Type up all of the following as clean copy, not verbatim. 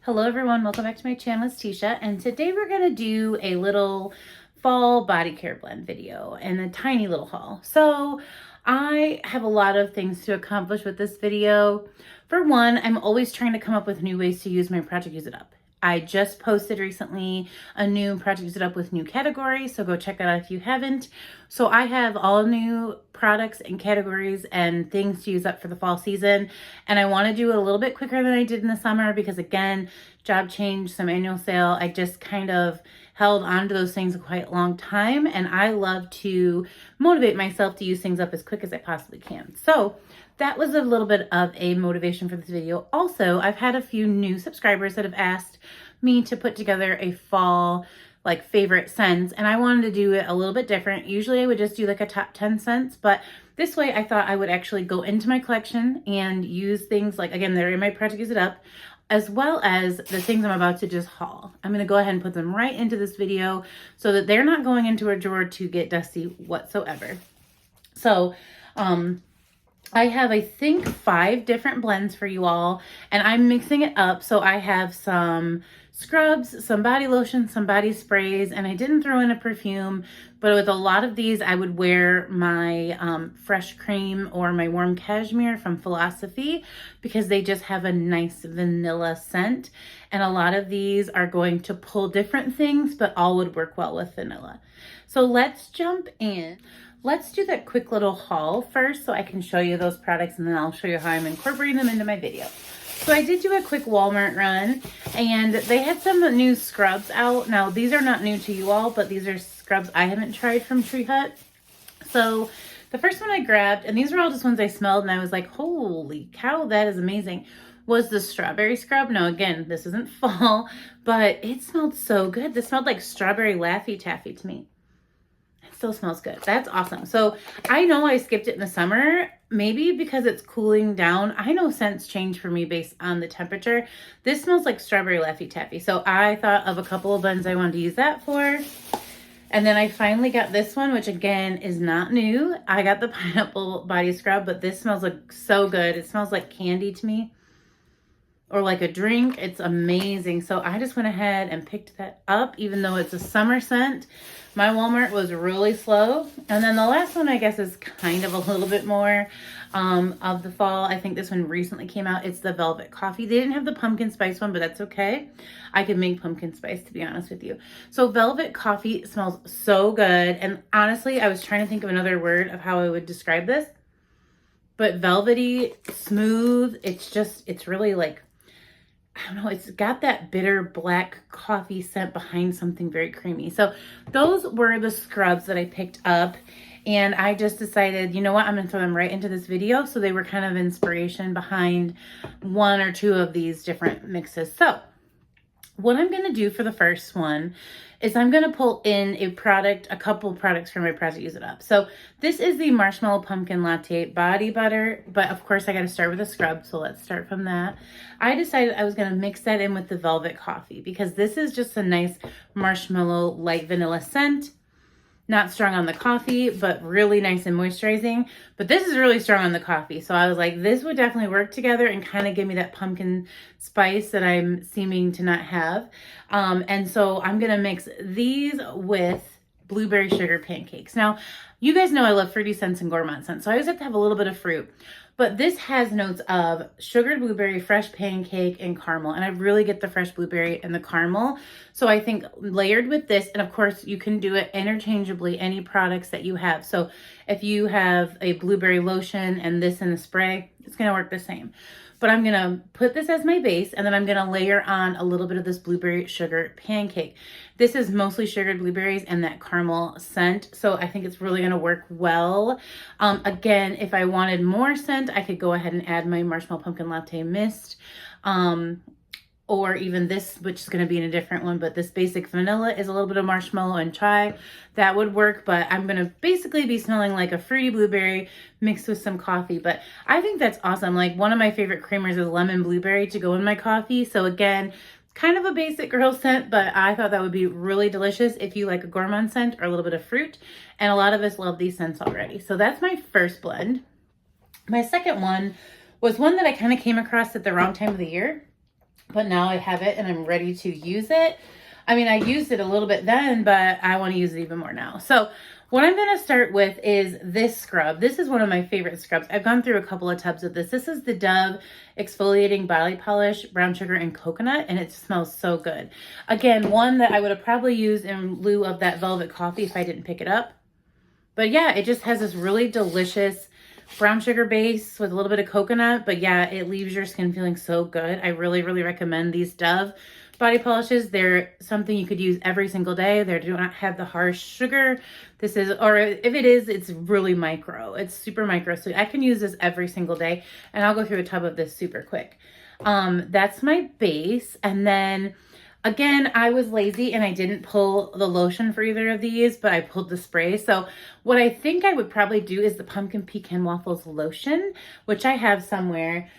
Hello everyone, welcome back to my channel. It's Teesha, and today we're going to do a little fall body care blend video and a tiny little haul. So I have a lot of things to accomplish with this video. For one, I'm always trying to come up with new ways to use my Project Use It Up. I just posted recently a new Project Use It Up with new categories, so go check that out if you haven't. So I have all new products and categories and things to use up for the fall season, and I want to do it a little bit quicker than I did in the summer because, again, job change, some annual sale, I just kind of held on to those things a quite long time, and I love to motivate myself to use things up as quick as I possibly can. So that was a little bit of a motivation for this video. Also, I've had a few new subscribers that have asked me to put together a fall favorite scents, and I wanted to do it a little bit different. Usually I would just do like a top 10 scents, but this way I thought I would actually go into my collection and use things like, again, they're in my Project Use It Up, as well as the things I'm about to just haul. I'm going to go ahead and put them right into this video so that they're not going into a drawer to get dusty whatsoever. So, I have, I think, 5 different blends for you all, and I'm mixing it up. So I have some scrubs, some body lotion, some body sprays, and I didn't throw in a perfume, but with a lot of these, I would wear my fresh cream or my warm cashmere from Philosophy because they just have a nice vanilla scent. And a lot of these are going to pull different things, but all would work well with vanilla. So let's jump in. Let's do that quick little haul first so I can show you those products, and then I'll show you how I'm incorporating them into my video. So I did do a quick Walmart run, and they had some new scrubs out. Now, these are not new to you all, but these are scrubs I haven't tried from Tree Hut. So the first one I grabbed, and these are all just ones I smelled, and I was like, holy cow, that is amazing, was the strawberry scrub. Now, again, this isn't fall, but it smelled so good. This smelled like strawberry Laffy Taffy to me. Still smells good. That's awesome. So I know I skipped it in the summer, maybe because it's cooling down. I know scents change for me based on the temperature. This smells like strawberry Laffy Taffy. So I thought of a couple of blends I wanted to use that for. And then I finally got this one, which again is not new. I got the pineapple body scrub, but this smells like so good. It smells like candy to me, or like a drink. It's amazing. So I just went ahead and picked that up, even though it's a summer scent. My Walmart was really slow. And then the last one, I guess, is kind of a little bit more of the fall. I think this one recently came out. It's the Velvet Coffee. They didn't have the pumpkin spice one, but that's okay. I could make pumpkin spice, to be honest with you. So Velvet Coffee smells so good. And honestly, I was trying to think of another word of how I would describe this. But velvety, smooth. It's really like, I don't know, it's got that bitter black coffee scent behind something very creamy. So those were the scrubs that I picked up, and I just decided, you know what, I'm going to throw them right into this video. So they were kind of inspiration behind 1 or 2 of these different mixes. So what I'm going to do for the first one is I'm going to pull in a couple products from my Project Use It Up. So this is the Marshmallow Pumpkin Latte Body Butter, but of course I got to start with a scrub, so let's start from that. I decided I was going to mix that in with the Velvet Coffee because this is just a nice marshmallow light vanilla scent. Not strong on the coffee, but really nice and moisturizing. But this is really strong on the coffee. So I was like, this would definitely work together and kind of give me that pumpkin spice that I'm seeming to not have. And so I'm going to mix these with blueberry sugar pancakes. Now, you guys know I love fruity scents and gourmand scents, so I always have to have a little bit of fruit. But this has notes of sugared blueberry, fresh pancake, and caramel. And I really get the fresh blueberry and the caramel. So I think layered with this, and of course you can do it interchangeably, any products that you have. So if you have a blueberry lotion and this in the spray, it's going to work the same. But I'm going to put this as my base, and then I'm going to layer on a little bit of this blueberry sugar pancake. This is mostly sugared blueberries and that caramel scent, so I think it's really going to work well. Again, if I wanted more scent, I could go ahead and add my Marshmallow Pumpkin Latte Mist. Or even this, which is going to be in a different one, but this basic vanilla is a little bit of marshmallow and chai. That would work, but I'm going to basically be smelling like a fruity blueberry mixed with some coffee. But I think that's awesome. Like, one of my favorite creamers is lemon blueberry to go in my coffee. So again, kind of a basic girl scent, but I thought that would be really delicious if you like a gourmand scent or a little bit of fruit. And a lot of us love these scents already. So that's my first blend. My second one was one that I kind of came across at the wrong time of the year. but now I have it and I'm ready to use it. I mean, I used it a little bit then, but I want to use it even more now. So what I'm going to start with is this scrub. This is one of my favorite scrubs. I've gone through a couple of tubs of this. This is the Dove Exfoliating Body Polish, Brown Sugar and Coconut, and it smells so good. Again, one that I would have probably used in lieu of that Velvet Coffee if I didn't pick it up. But yeah, it just has this really delicious brown sugar base with a little bit of coconut. But yeah, it leaves your skin feeling so good. I really, really recommend these Dove body polishes. They're something you could use every single day. They do not have the harsh sugar. This is, or if it is, it's really micro. It's super micro. So I can use this every single day. And I'll go through a tub of this super quick. That's my base. And then again, I was lazy and I didn't pull the lotion for either of these, but I pulled the spray. So what I think I would probably do is the Pumpkin Pecan Waffles lotion, which I have somewhere.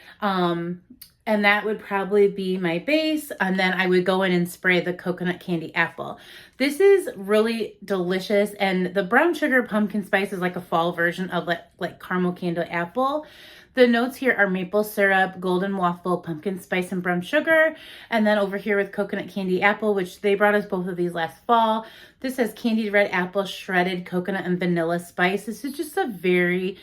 And that would probably be my base. And then I would go in and spray the Coconut Candy Apple. This is really delicious. And the brown sugar pumpkin spice is like a fall version of like caramel candy apple. The notes here are maple syrup, golden waffle, pumpkin spice, and brown sugar. And then over here with coconut candy apple, which they brought us both of these last fall. This has candied red apple, shredded coconut, and vanilla spice. This is just a very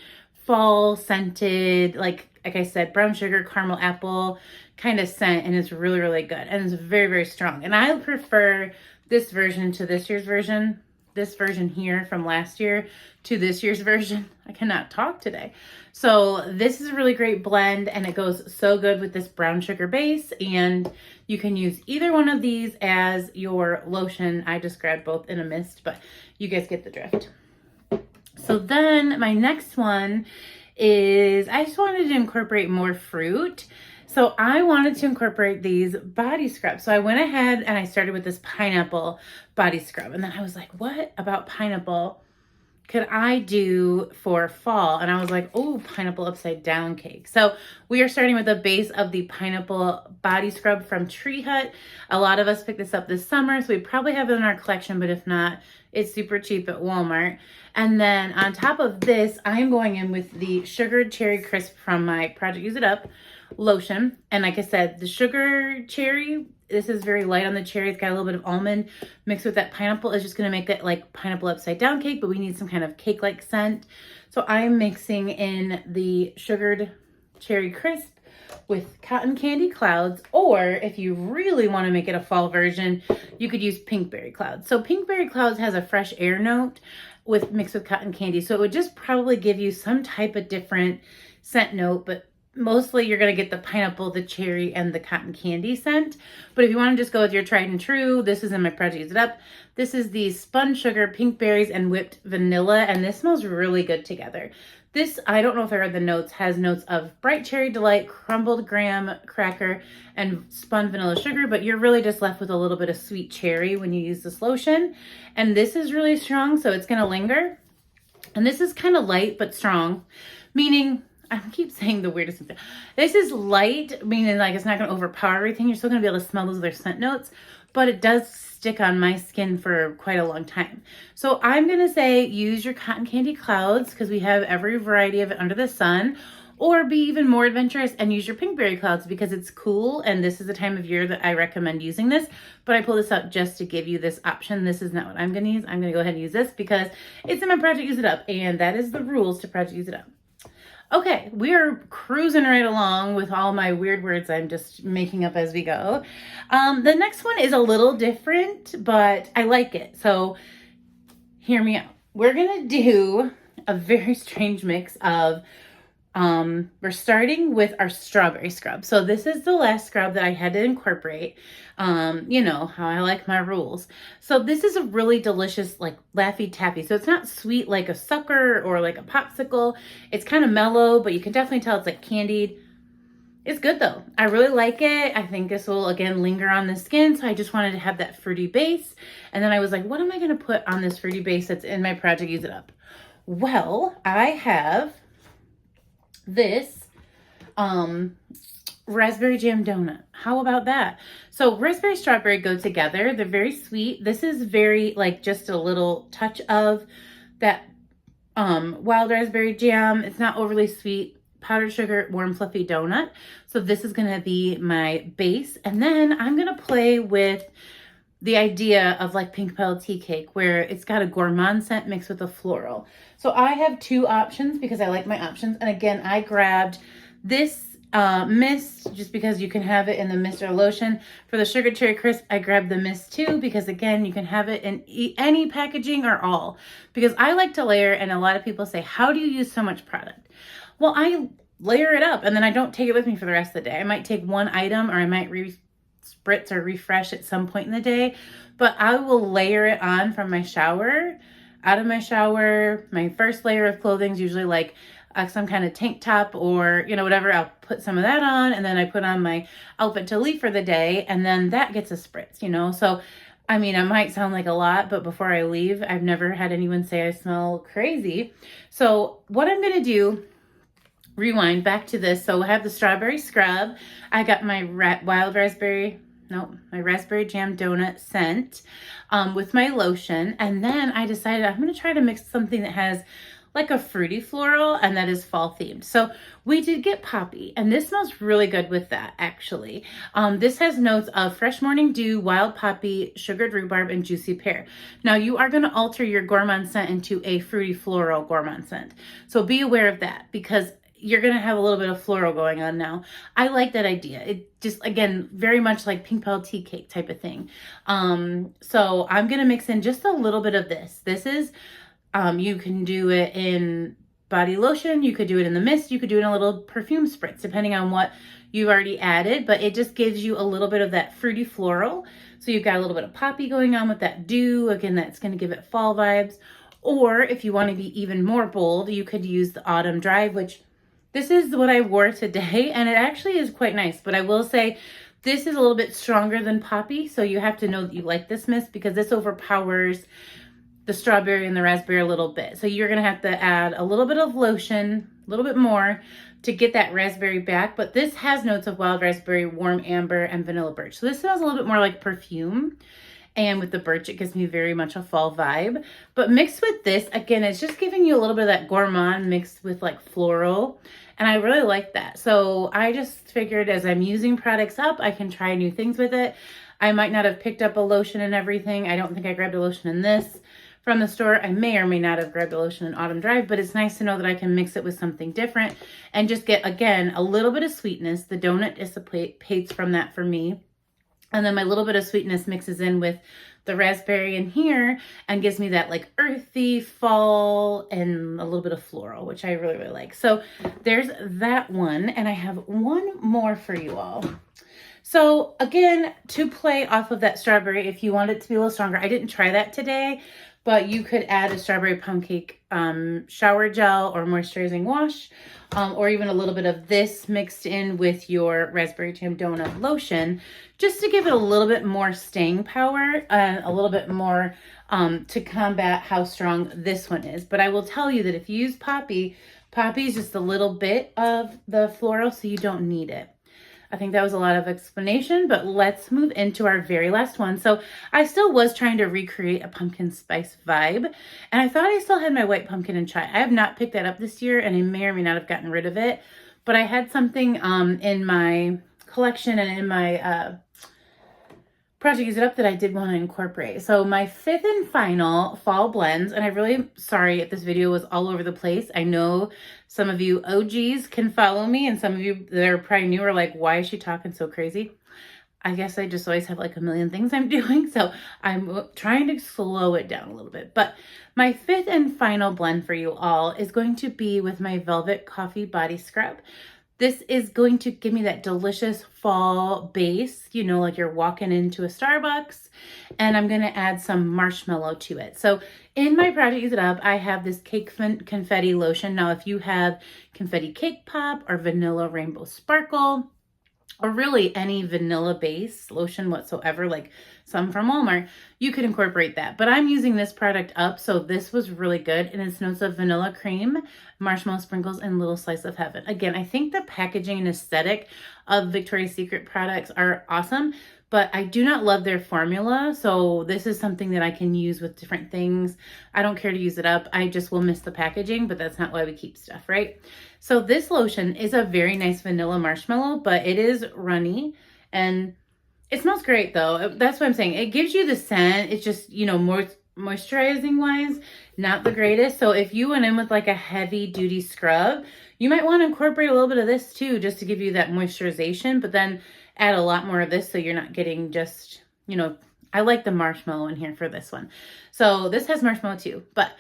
fall scented, like I said, brown sugar, caramel apple kind of scent. And it's really, really good. And it's very, very strong. And I prefer this version to this year's version. This version here from last year to this year's version. I cannot talk today. So this is a really great blend and it goes so good with this brown sugar base, and you can use either one of these as your lotion. I just grabbed both in a mist, but you guys get the drift. So then my next one is, I just wanted to incorporate more fruit. So I wanted to incorporate these body scrubs. So I went ahead and I started with this pineapple body scrub. And then I was like, what about pineapple could I do for fall? And I was like, oh, pineapple upside down cake. So we are starting with the base of the pineapple body scrub from Tree Hut. A lot of us picked this up this summer, so we probably have it in our collection, but if not, it's super cheap at Walmart. And then on top of this, I'm going in with the Sugared Cherry Crisp from my Project Use It Up lotion. And like I said, the sugar cherry, this is very light on the cherry. It's got a little bit of almond mixed with that pineapple. Is just going to make it like pineapple upside down cake, but we need some kind of cake-like scent. So I'm mixing in the Sugared Cherry Crisp with Cotton Candy Clouds, or if you really want to make it a fall version, you could use Pinkberry Clouds. So Pinkberry Clouds has a fresh air note mixed with cotton candy. So it would just probably give you some type of different scent note, but mostly you're going to get the pineapple, the cherry, and the cotton candy scent. But if you want to just go with your tried and true, this is in my Project Use It Up. This is the Spun Sugar, Pink Berries, and Whipped Vanilla, and this smells really good together. This, I don't know if I read the notes, has notes of Bright Cherry Delight, crumbled graham cracker, and spun vanilla sugar, but you're really just left with a little bit of sweet cherry when you use this lotion. And this is really strong, so it's going to linger. And this is kind of light but strong, meaning, I keep saying the weirdest thing. This is light, meaning like it's not going to overpower everything. You're still going to be able to smell those other scent notes, but it does stick on my skin for quite a long time. So I'm going to say use your Cotton Candy Clouds because we have every variety of it under the sun, or be even more adventurous and use your Pinkberry Clouds because it's cool. And this is the time of year that I recommend using this, but I pulled this out just to give you this option. This is not what I'm going to use. I'm going to go ahead and use this because it's in my Project Use It Up, and that is the rules to Project Use It Up. Okay, we are cruising right along with all my weird words I'm just making up as we go. The next one is a little different, but I like it. So hear me out. We're going to do a very strange mix of, we're starting with our strawberry scrub. So this is the last scrub that I had to incorporate. You know how I like my rules. So this is a really delicious, like Laffy Taffy. So it's not sweet like a sucker or like a popsicle. It's kind of mellow, but you can definitely tell it's like candied. It's good though. I really like it. I think this will again linger on the skin. So I just wanted to have that fruity base. And then I was like, what am I going to put on this fruity base that's in my Project Use It Up? Well, I have this raspberry jam donut. How about that? So raspberry strawberry go together. They're very sweet. This is very like just a little touch of that wild raspberry jam. It's not overly sweet. powdered sugar warm fluffy donut. So this is going to be my base. And then I'm going to play with the idea of like pink petal tea cake, where it's got a gourmand scent mixed with a floral. So I have two options because I like my options. And again, I grabbed this mist just because you can have it in the mist or lotion. For the sugar cherry crisp, I grabbed the mist too because again, you can have it in any packaging or all, because I like to layer. And a lot of people say, how do you use so much product? Well, I layer it up and then I don't take it with me for the rest of the day. I might take one item, or I might spritz or refresh at some point in the day, but I will layer it on from my shower. Out of my shower, my first layer of clothing is usually like some kind of tank top or, you know, whatever. I'll put some of that on, and then I put on my outfit to leave for the day, and then that gets a spritz, you know. So I mean, it might sound like a lot, but before I leave, I've never had anyone say I smell crazy. So what I'm going to do, rewind back to this. So I have the strawberry scrub. I got my raspberry jam donut scent with my lotion. And then I decided I'm going to try to mix something that has like a fruity floral and that is fall themed. So we did get poppy, and this smells really good with that actually. This has notes of fresh morning dew, wild poppy, sugared rhubarb, and juicy pear. Now you are going to alter your gourmand scent into a fruity floral gourmand scent. So be aware of that, because you're going to have a little bit of floral going on now. I like that idea. It just, again, very much like pink petal tea cake type of thing. So I'm going to mix in just a little bit of this. This is, you can do it in body lotion. You could do it in the mist. You could do it in a little perfume spritz, depending on what you've already added. But it just gives you a little bit of that fruity floral. So you've got a little bit of poppy going on with that dew. Again, that's going to give it fall vibes. Or if you want to be even more bold, you could use the Autumn Drive, which this is what I wore today, and it actually is quite nice. But I will say this is a little bit stronger than poppy, so you have to know that you like this mist, because this overpowers the strawberry and the raspberry a little bit. So you're going to have to add a little bit of lotion, a little bit more, to get that raspberry back. But this has notes of wild raspberry, warm amber, and vanilla birch. So this smells a little bit more like perfume. And with the birch, it gives me very much a fall vibe. But mixed with this, again, it's just giving you a little bit of that gourmand mixed with like floral. And I really like that. So I just figured as I'm using products up, I can try new things with it. I might not have picked up a lotion and everything. I don't think I grabbed a lotion in this from the store. I may or may not have grabbed a lotion in Autumn Drive, but it's nice to know that I can mix it with something different and just get, again, a little bit of sweetness. The donut dissipates from that for me. And then my little bit of sweetness mixes in with the raspberry in here and gives me that like earthy fall and a little bit of floral, which I really, really like. So there's that one. And I have one more for you all. So again, to play off of that strawberry, if you want it to be a little stronger, I didn't try that today, but you could add a strawberry pancake shower gel or moisturizing wash, or even a little bit of this mixed in with your raspberry jam donut lotion, just to give it a little bit more staying power and a little bit more to combat how strong this one is. But I will tell you that if you use poppy is just a little bit of the floral, so you don't need it. I think that was a lot of explanation, but let's move into our very last one. So I still was trying to recreate a pumpkin spice vibe, and I thought I still had my white pumpkin and chai. I have not picked that up this year, and I may or may not have gotten rid of it, but I had something in my collection and in my project Use It Up that I did want to incorporate. So my fifth and final fall blends, and I'm really sorry if this video was all over the place. I know some of you OGs can follow me, and some of you that are probably new are like, why is she talking so crazy? I guess I just always have like a million things I'm doing, so I'm trying to slow it down a little bit. But my fifth and final blend for you all is going to be with my Velvet Coffee Body Scrub. This is going to give me that delicious fall base, you know, like you're walking into a Starbucks, and I'm going to add some marshmallow to it. So in my project Use It Up, I have this cake confetti lotion. Now, if you have confetti cake pop or vanilla rainbow sparkle, or really any vanilla base lotion whatsoever, like some from Walmart, you could incorporate that. But I'm using this product up, so this was really good. And it's notes of vanilla cream, marshmallow sprinkles, and little slice of heaven. Again, I think the packaging and aesthetic of Victoria's Secret products are awesome, but I do not love their formula. So this is something that I can use with different things. I don't care to use it up. I just will miss the packaging, but that's not why we keep stuff, right? So this lotion is a very nice vanilla marshmallow, but it is runny and it smells great though. That's what I'm saying. It gives you the scent. It's just, you know, more moisturizing wise, not the greatest. So if you went in with like a heavy duty scrub, you might want to incorporate a little bit of this too, just to give you that moisturization, but then add a lot more of this so you're not getting just, you know, I like the marshmallow in here for this one. So this has marshmallow too, but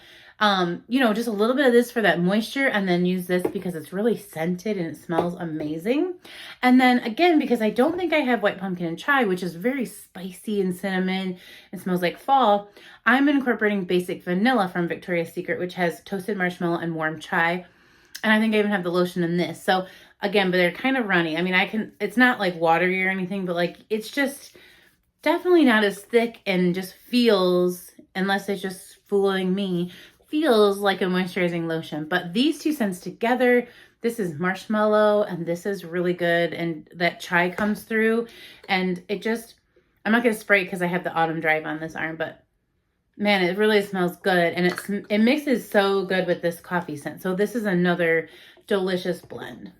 you know, just a little bit of this for that moisture, and then use this because it's really scented and it smells amazing. And then again, because I don't think I have white pumpkin and chai, which is very spicy and cinnamon and smells like fall, I'm incorporating basic vanilla from Victoria's Secret, which has toasted marshmallow and warm chai. And I think I even have the lotion in this. So again, but they're kind of runny. I mean, it's not like watery or anything, but like, it's just definitely not as thick and just feels, unless it's just fooling me, feels like a moisturizing lotion. But these two scents together, this is marshmallow and this is really good. And that chai comes through, and it just, I'm not going to spray it because I have the autumn drive on this arm, but man, it really smells good. And it mixes so good with this coffee scent. So this is another delicious blend.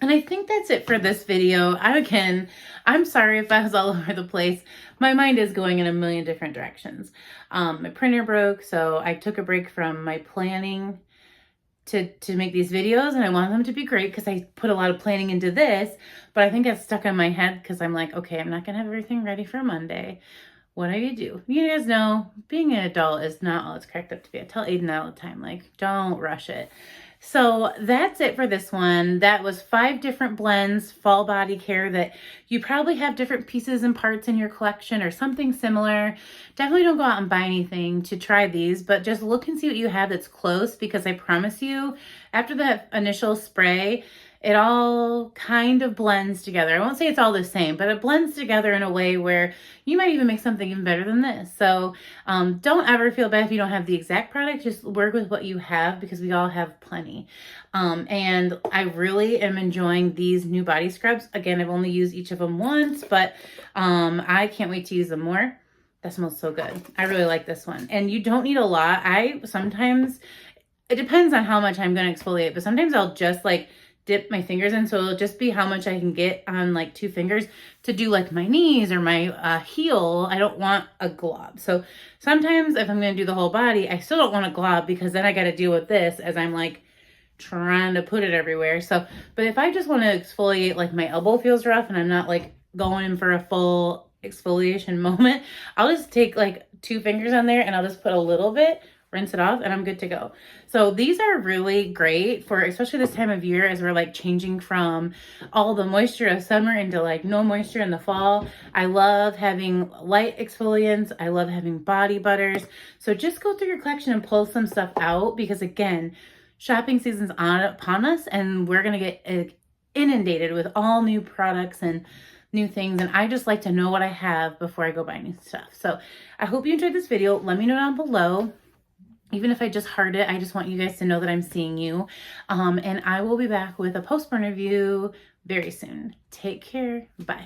And I think that's it for this video. I'm sorry if I was all over the place. My mind is going in a million different directions. My printer broke, so I took a break from my planning to make these videos, and I want them to be great because I put a lot of planning into this, but I think it's stuck in my head because I'm like, okay, I'm not going to have everything ready for Monday. What do you do? You guys know being an adult is not all it's cracked up to be. I tell Aiden that all the time, like, don't rush it. So that's it for this one. That was 5 different blends, fall body care, that you probably have different pieces and parts in your collection or something similar. Definitely don't go out and buy anything to try these, but just look and see what you have that's close, because I promise you, after that initial spray, it all kind of blends together. I won't say it's all the same, but it blends together in a way where you might even make something even better than this. So don't ever feel bad if you don't have the exact product. Just work with what you have, because we all have plenty. And I really am enjoying these new body scrubs. Again, I've only used each of them once, but I can't wait to use them more. That smells so good. I really like this one. And you don't need a lot. Sometimes, it depends on how much I'm going to exfoliate, but sometimes I'll just like dip my fingers in, so it'll just be how much I can get on like 2 fingers to do like my knees or my heel. I don't want a glob. So sometimes if I'm going to do the whole body, I still don't want a glob, because then I got to deal with this as I'm like trying to put it everywhere. So, but if I just want to exfoliate, like my elbow feels rough and I'm not like going in for a full exfoliation moment, I'll just take like 2 fingers on there and I'll just put a little bit, rinse it off, and I'm good to go. So these are really great for, especially this time of year, as we're like changing from all the moisture of summer into like no moisture in the fall. I love having light exfoliants. I love having body butters. So just go through your collection and pull some stuff out, because again, shopping season's upon us, and we're going to get inundated with all new products and new things, and I just like to know what I have before I go buy new stuff. So I hope you enjoyed this video. Let me know down below. Even if I just heard it, I just want you guys to know that I'm seeing you. And I will be back with a postburn review very soon. Take care. Bye.